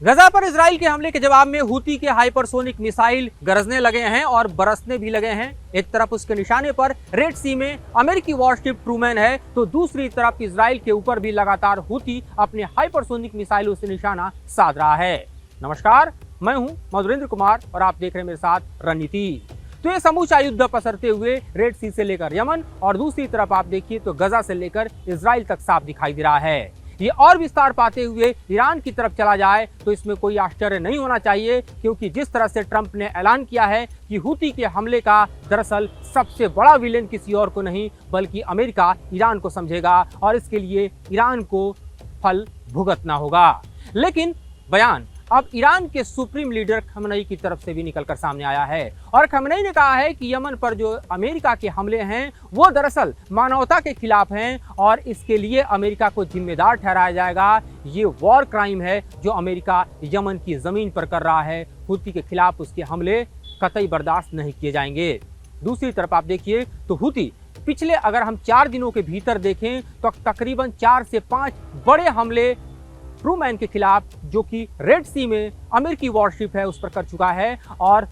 गजा पर इजराइल के हमले के जवाब में हूती के हाइपरसोनिक मिसाइल गरजने लगे हैं और बरसने भी लगे हैं। एक तरफ उसके निशाने पर रेड सी में अमेरिकी वॉरशिप ट्रूमैन है, तो दूसरी तरफ इजराइल के ऊपर भी लगातार हूती अपने हाइपरसोनिक मिसाइलों से निशाना साध रहा है। नमस्कार, मैं हूं मधुरेंद्र कुमार और आप देख रहे हैं मेरे साथ रणनीति। तो ये समूचा युद्ध पसरते हुए रेड सी से लेकर यमन और दूसरी तरफ आप देखिए तो गजा से लेकर इजराइल तक साफ दिखाई दे रहा है। ये और विस्तार पाते हुए ईरान की तरफ चला जाए तो इसमें कोई आश्चर्य नहीं होना चाहिए, क्योंकि जिस तरह से ट्रंप ने ऐलान किया है कि हूती के हमले का दरअसल सबसे बड़ा विलेन किसी और को नहीं बल्कि अमेरिका ईरान को समझेगा और इसके लिए ईरान को फल भुगतना होगा। लेकिन बयान अब ईरान के सुप्रीम लीडर खमेनी की तरफ से भी निकलकर सामने आया है और खमेनी ने कहा है कि यमन पर जो अमेरिका के हमले हैं वो दरअसल मानवता के खिलाफ हैं और इसके लिए अमेरिका को जिम्मेदार ठहराया जाएगा। ये वॉर क्राइम है जो अमेरिका यमन की जमीन पर कर रहा है। हूती के खिलाफ उसके हमले कतई बर्दाश्त नहीं किए जाएंगे। दूसरी तरफ आप देखिए तो हूती पिछले अगर हम 4 दिनों के भीतर देखें तो तकरीबन 4 से 5 बड़े हमले ट्रूमैन के खिलाफ, जो कि रेड सी में अमेरिकी वॉरशिप है, उस पर कर चुका है और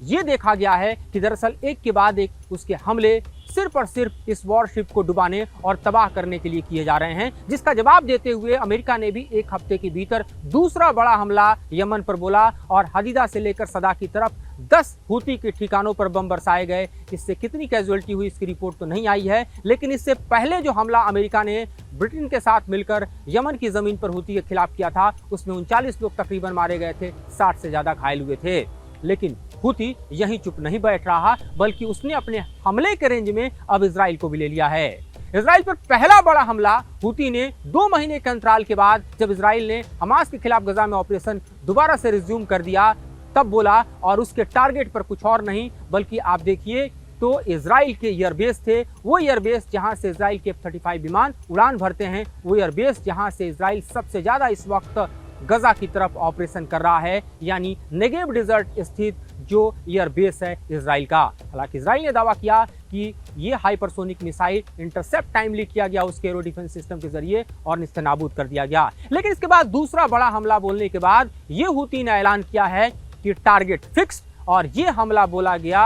ये देखा गया है कि दरअसल एक के बाद एक उसके हमले सिर्फ और सिर्फ इस वॉरशिप को डुबाने और तबाह करने के लिए किए जा रहे हैं, जिसका जवाब देते हुए अमेरिका ने भी 1 हफ्ते के भीतर दूसरा बड़ा हमला यमन पर बोला और हदीदा से लेकर सदा की तरफ 10 हूती के ठिकानों पर बम बरसाए गए। इससे कितनी कैजुअलिटी हुई इसकी रिपोर्ट तो नहीं आई है, लेकिन इससे पहले जो हमला अमेरिका ने ब्रिटेन के साथ मिलकर यमन की जमीन पर हूती के खिलाफ किया था उसमें 39 लोग तकरीबन मारे गए थे, 60 से ज्यादा घायल हुए थे। लेकिन हूती यहीं चुप नहीं बैठ रहा बल्कि उसने अपने हमले के रेंज में अब इजराइल को भी ले लिया है। इजराइल पर पहला बड़ा हमला हूती ने 2 महीने के अंतराल के बाद जब इजराइल ने हमास के खिलाफ गजा में ऑपरेशन दोबारा से रिज्यूम कर दिया तब बोला, और उसके टारगेट पर कुछ और नहीं बल्कि आप देखिए तो इजराइल के एयरबेस थे। वो एयरबेस जहां से इजराइल के F-35 विमान उड़ान भरते हैं, वो एयरबेस जहां से इजराइल सबसे ज्यादा इस वक्त गजा की तरफ ऑपरेशन कर रहा है, यानी नेगेव डिजर्ट स्थित जो एयरबेस है इजराइल का। हालांकि इजराइल ने दावा किया कि ये हाइपरसोनिक मिसाइल इंटरसेप्ट टाइमली किया गया उसके एरो डिफेंस सिस्टम के जरिए और निस्तेनाबूद कर दिया गया। लेकिन इसके बाद दूसरा बड़ा हमला बोलने के बाद ये हूती ने ऐलान किया है कि टारगेट फिक्स, और ये हमला बोला गया,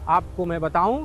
आपको मैं बताऊं,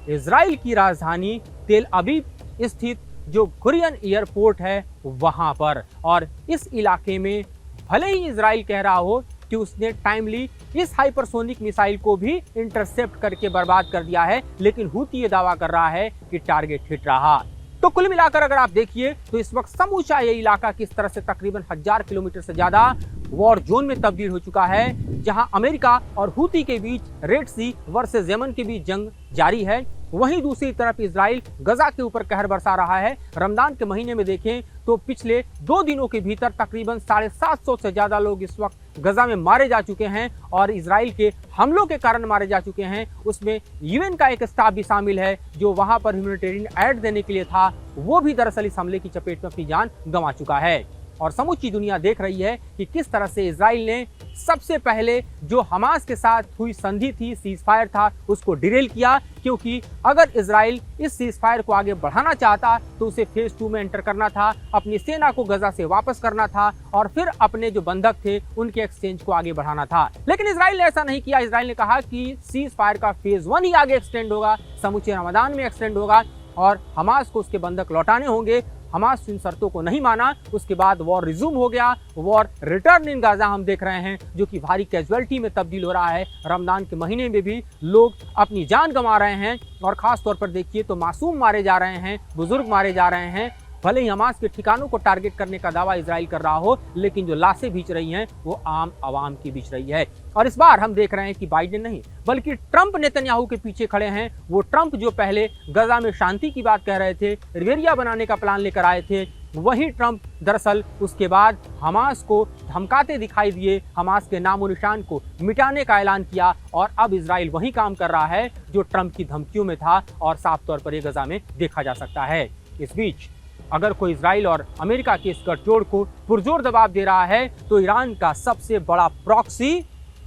इजराइल की राजधानी तेल अवीव स्थित जो कुरियन एयरपोर्ट है वहां पर। और इस इलाके में भले ही इजराइल कह रहा हो कि उसने टाइमली इस हाइपरसोनिक मिसाइल को भी इंटरसेप्ट करके बर्बाद कर दिया है, लेकिन हूती ये दावा कर रहा है कि टारगेट हिट रहा। तो कुल मिलाकर अगर आप देखिए तो इस वक्त समूचा ये इलाका किस तरह से तकरीबन 1000 किलोमीटर से ज्यादा वॉर जोन में तब्दील हो चुका है, जहां अमेरिका और हूती के बीच रेड सी वर्सेस यमन के बीच जंग जारी है। वहीं दूसरी तरफ इजराइल गजा के ऊपर कहर बरसा रहा है। रमजान के महीने में देखें तो पिछले 2 दिनों के भीतर तकरीबन 750 से ज्यादा लोग इस वक्त गजा में मारे जा चुके हैं और इजराइल के हमलों के कारण मारे जा चुके हैं। उसमें यूएन का एक स्टाफ भी शामिल है जो वहां पर ह्यूमैनिटेरियन एड देने के लिए था, वो भी दरअसल इस हमले की चपेट में अपनी जान गंवा चुका है। और समूची दुनिया देख रही है कि किस तरह से इजराइल ने सबसे पहले जो हमास के साथ हुई संधि थी, सीजफायर था, उसको डिरेल किया, क्योंकि अगर इजराइल इस सीजफायर को आगे बढ़ाना चाहता तो उसे फेज 2 में एंटर करना था, अपनी सेना को गजा से वापस करना था और फिर अपने जो बंधक थे उनके एक्सचेंज को आगे बढ़ाना था। लेकिन इजराइल ने ऐसा नहीं किया। इजराइल ने कहा कि सीजफायर का फेज 1 ही आगे एक्सटेंड होगा, समूचे रमजान में एक्सटेंड होगा और हमास को उसके बंधक लौटाने होंगे। हमास इन शर्तों को नहीं माना, उसके बाद वॉर रिज्यूम हो गया। वॉर रिटर्न इन गाजा हम देख रहे हैं जो कि भारी कैजुअलिटी में तब्दील हो रहा है। रमजान के महीने में भी लोग अपनी जान गंवा रहे हैं और खास तौर पर देखिए तो मासूम मारे जा रहे हैं, बुजुर्ग मारे जा रहे हैं। भले ही हमास के ठिकानों को टारगेट करने का दावा इजराइल कर रहा हो, लेकिन जो लाशें बिछ रही हैं वो आम आवाम की बिछ रही है। और इस बार हम देख रहे हैं कि बाइडेन नहीं बल्कि ट्रंप नेतन्याहू के पीछे खड़े हैं। वो ट्रंप जो पहले गजा में शांति की बात कह रहे थे, रिवेरिया बनाने का प्लान लेकर आए थे, वही ट्रंप दरअसल उसके बाद हमास को धमकाते दिखाई दिए, हमास के नामो निशान को मिटाने का ऐलान किया और अब इजराइल वही काम कर रहा है जो ट्रंप की धमकियों में था और साफ तौर पर ये गजा में देखा जा सकता है। इस बीच अगर कोई इजराइल और अमेरिका की इस गठजोड़ को पुरजोर दबाव दे रहा है तो ईरान का सबसे बड़ा प्रॉक्सी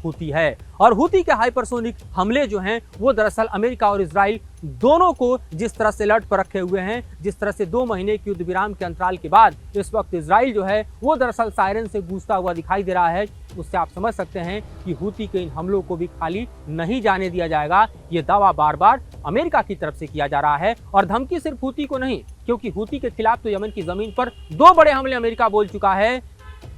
हूती है। और हूती के हाइपरसोनिक हमले जो हैं वो दरअसल अमेरिका और इजराइल दोनों को जिस तरह से लट पर रखे हुए हैं, जिस तरह से 2 महीने की युद्ध विराम के अंतराल के बाद इस वक्त इजराइल जो है वो दरअसल सायरन से गूंजता हुआ दिखाई दे रहा है, उससे आप समझ सकते हैं कि हूती के इन हमलों को भी खाली नहीं जाने दिया जाएगा। ये दावा बार बार अमेरिका की तरफ से किया जा रहा है और धमकी सिर्फ हूती को नहीं, क्योंकि हूती के खिलाफ तो यमन की जमीन पर 2 बड़े हमले अमेरिका बोल चुका है।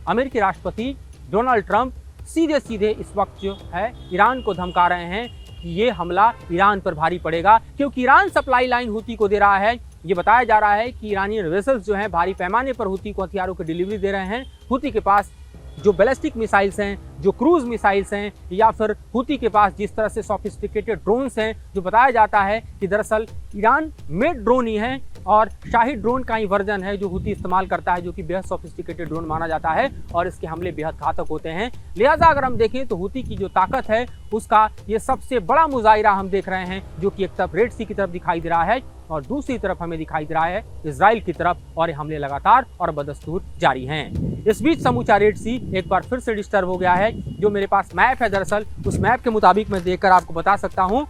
अमेरिकी राष्ट्रपति डोनाल्ड ट्रंप सीधे सीधे इस वक्त जो है ईरान को धमका रहे हैं कि ये हमला ईरान पर भारी पड़ेगा, क्योंकि ईरान सप्लाई लाइन हूती को दे रहा है। ये बताया जा रहा है कि ईरानी वेसल्स जो हैं भारी पैमाने पर हूती को हथियारों की डिलीवरी दे रहे हैं। हूती के पास जो बैलिस्टिक मिसाइल्स हैं, जो क्रूज मिसाइल्स हैं, या फिर हूती के पास जिस तरह से सोफिस्टिकेटेड ड्रोन्स हैं, जो बताया जाता है कि दरअसल ईरान मेड ड्रोन ही हैं और शाही ड्रोन का ही वर्जन है जो हूती इस्तेमाल करता है, जो कि बेहद सोफिस्टिकेटेड ड्रोन माना जाता है और इसके हमले बेहद घातक होते हैं। लिहाजा अगर हम देखें तो हूती की जो ताकत है उसका ये सबसे बड़ा मुजाहिरा हम देख रहे हैं, जो कि एक तरफ रेड सी की तरफ दिखाई दे रहा है और दूसरी तरफ हमें दिखाई दे रहा है इजराइल की तरफ, और ये हमले लगातार और बदस्तूर जारी हैं। इस बीच समूचा रेड सी एक बार फिर से डिस्टर्ब हो गया है। जो मेरे पास मैप है, दरअसल उस मैप के मुताबिक मैं देखकर आपको बता सकता हूं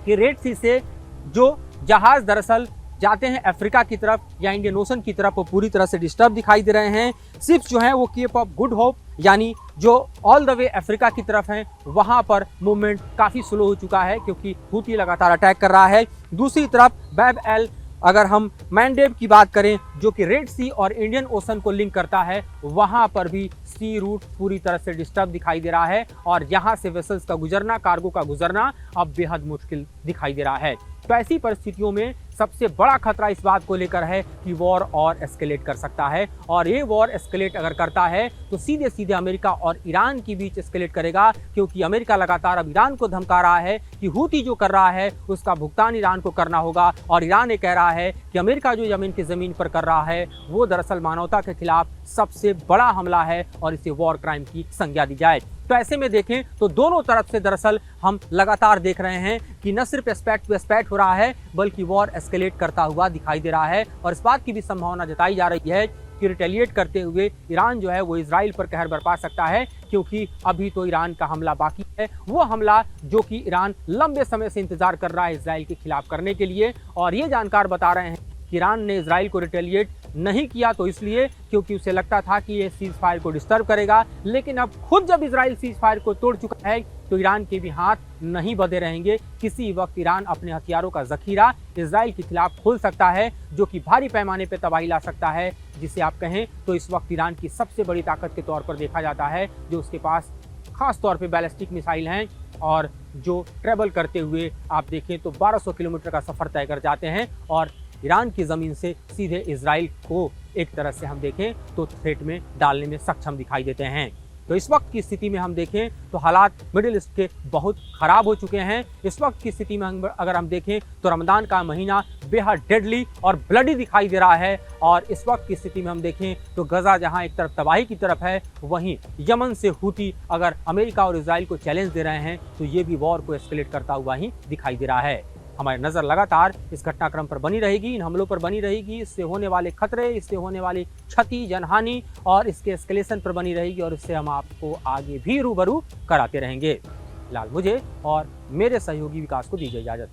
कि रेड सी से जो जहाज दरअसल जाते हैं अफ्रीका की तरफ या इंडियन ओशन की तरफ, वो पूरी तरह से डिस्टर्ब दिखाई दे रहे हैं। शिप्स जो हैं वो केप ऑफ गुड होप यानी जो ऑल द वे अफ्रीका की तरफ हैं वहां पर मूवमेंट काफ़ी स्लो हो चुका है, क्योंकि हूती लगातार अटैक कर रहा है। दूसरी तरफ बैब एल, अगर हम मैंडेब की बात करें जो कि रेड सी और इंडियन ओशन को लिंक करता है, वहां पर भी सी रूट पूरी तरह से डिस्टर्ब दिखाई दे रहा है और यहाँ से वेसल्स का गुजरना, कार्गो का गुजरना अब बेहद मुश्किल दिखाई दे रहा है। तो ऐसी परिस्थितियों में सबसे बड़ा खतरा इस बात को लेकर है कि वॉर और एस्केलेट कर सकता है, और ये वॉर एस्केलेट अगर करता है तो सीधे सीधे अमेरिका और ईरान के बीच एस्केलेट करेगा, क्योंकि अमेरिका लगातार अब ईरान को धमका रहा है कि हूती जो कर रहा है उसका भुगतान ईरान को करना होगा, और ईरान ये कह रहा है कि अमेरिका जो यमन की जमीन पर कर रहा है वो दरअसल मानवता के खिलाफ सबसे बड़ा हमला है और इसे वॉर क्राइम की संज्ञा दी जाए। तो ऐसे में देखें तो दोनों तरफ से दरअसल हम लगातार देख रहे हैं कि न सिर्फ एस्पेक्ट टू एस्पेक्ट हो रहा है, बल्कि वॉर एस्केलेट करता हुआ दिखाई दे रहा है। और इस बात की भी संभावना जताई जा रही है कि रिटेलिएट करते हुए ईरान जो है वो इजराइल पर कहर बरपा सकता है, क्योंकि अभी तो ईरान का हमला बाकी है, वो हमला जो कि ईरान लंबे समय से इंतजार कर रहा है इजराइल के खिलाफ करने के लिए। और ये जानकार बता रहे हैं कि ईरान ने इजराइल को रिटेलिएट नहीं किया तो इसलिए क्योंकि उसे लगता था कि ये सीज फायर को डिस्टर्ब करेगा, लेकिन अब खुद जब इजराइल सीज फायर को तोड़ चुका है तो ईरान के भी हाथ नहीं बंधे रहेंगे। किसी वक्त ईरान अपने हथियारों का जखीरा इजराइल के खिलाफ खोल सकता है, जो कि भारी पैमाने पर तबाही ला सकता है, जिसे आप कहें तो इस वक्त ईरान की सबसे बड़ी ताकत के तौर पर देखा जाता है, जो उसके पास खास तौर पे बैलिस्टिक मिसाइल हैं और जो ट्रेवल करते हुए आप देखें तो 1200 किलोमीटर का सफ़र तय कर जाते हैं और ईरान की ज़मीन से सीधे इजराइल को एक तरह से हम देखें तो थ्रेट में डालने में सक्षम दिखाई देते हैं। तो इस वक्त की स्थिति में हम देखें तो हालात मिडिल ईस्ट के बहुत ख़राब हो चुके हैं। इस वक्त की स्थिति में अगर हम देखें तो रमज़ान का महीना बेहद डेडली और ब्लडी दिखाई दे रहा है, और इस वक्त की स्थिति में हम देखें तो गजा जहां एक तरफ तबाही की तरफ है, वहीं यमन से हूती अगर अमेरिका और इजराइल को चैलेंज दे रहे हैं तो ये भी वॉर को एस्केलेट करता हुआ ही दिखाई दे रहा है। हमारी नज़र लगातार इस घटनाक्रम पर बनी रहेगी, इन हमलों पर बनी रहेगी, इससे होने वाले खतरे, इससे होने वाली क्षति, जनहानि और इसके एस्केलेशन पर बनी रहेगी, और इससे हम आपको आगे भी रूबरू कराते रहेंगे। फिलहाल मुझे और मेरे सहयोगी विकास को दीजिए इजाज़त।